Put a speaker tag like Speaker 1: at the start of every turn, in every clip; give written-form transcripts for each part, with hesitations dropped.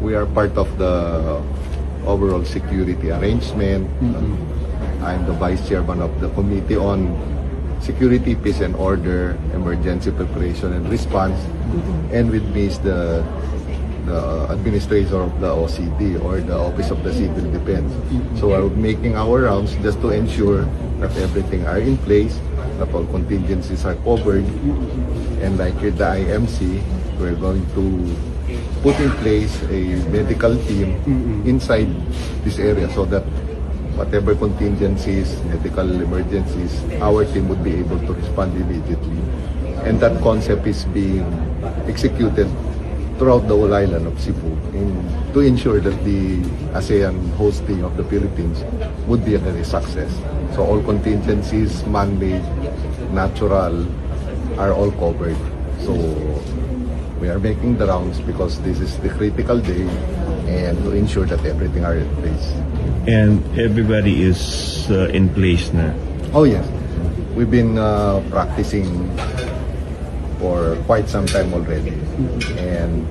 Speaker 1: we are part of the overall security arrangement. I'm the vice chairman of the Committee on Security, Peace and Order, Emergency Preparation and Response. And with me is the administrator of the OCD, or the Office of the Civil Defense. So we're making our rounds just to ensure that everything are in place, that all contingencies are covered. And like with the IMC, we're going to put in place a medical team inside this area so that whatever contingencies, medical emergencies, our team would be able to respond immediately. And that concept is being executed throughout the whole island of Cebu to ensure that the ASEAN hosting of the Philippines would be a very success. So all contingencies, man-made, natural, are all covered. So we are making the rounds because this is the critical day and to ensure that everything are in place.
Speaker 2: And everybody is in place na.
Speaker 1: Oh yes, we've been practicing for quite some time already, and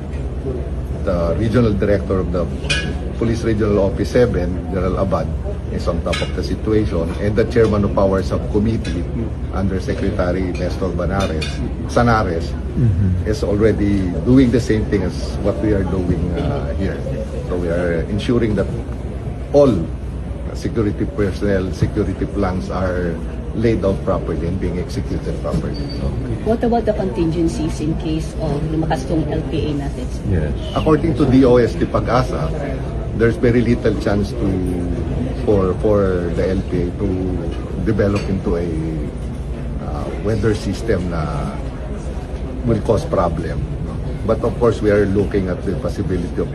Speaker 1: the regional director of the Police Regional Office 7, General Abad, is on top of the situation, and the chairman of our subcommittee, Under Secretary Nestor Sanares, is already doing the same thing as what we are doing here. So we are ensuring that all security personnel, security plans are laid out properly and being executed properly.
Speaker 3: What about the contingencies in case of lumakas tong LPA natin?
Speaker 2: Yes.
Speaker 1: According to DOST Pag-asa, there's very little chance for the LPA to develop into a weather system na will cause problem. But of course, we are looking at the possibility of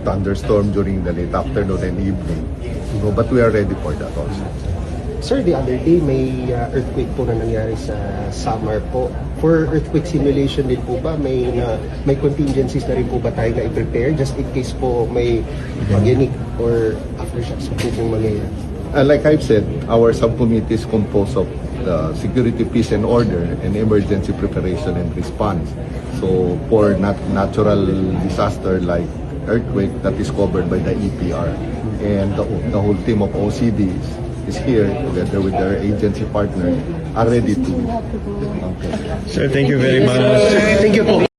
Speaker 1: thunderstorm during the late afternoon and evening. So, but we are ready for that also.
Speaker 4: Sir, the other day may earthquake po na nangyari sa Samar po. For earthquake simulation din po ba, may contingencies na rin po ba tayo na i-prepare just in case po may maginig or aftershocks po pong mangyayari?
Speaker 1: Like I've said, our subcommittee is composed of the Security, Peace and Order, and Emergency Preparation and Response. So for natural disaster like earthquake, that is covered by the EPR. And the whole team of OCDs is here together with their agency partner, are ready to. Okay.
Speaker 2: Sir, thank you very much.
Speaker 4: Thank you po.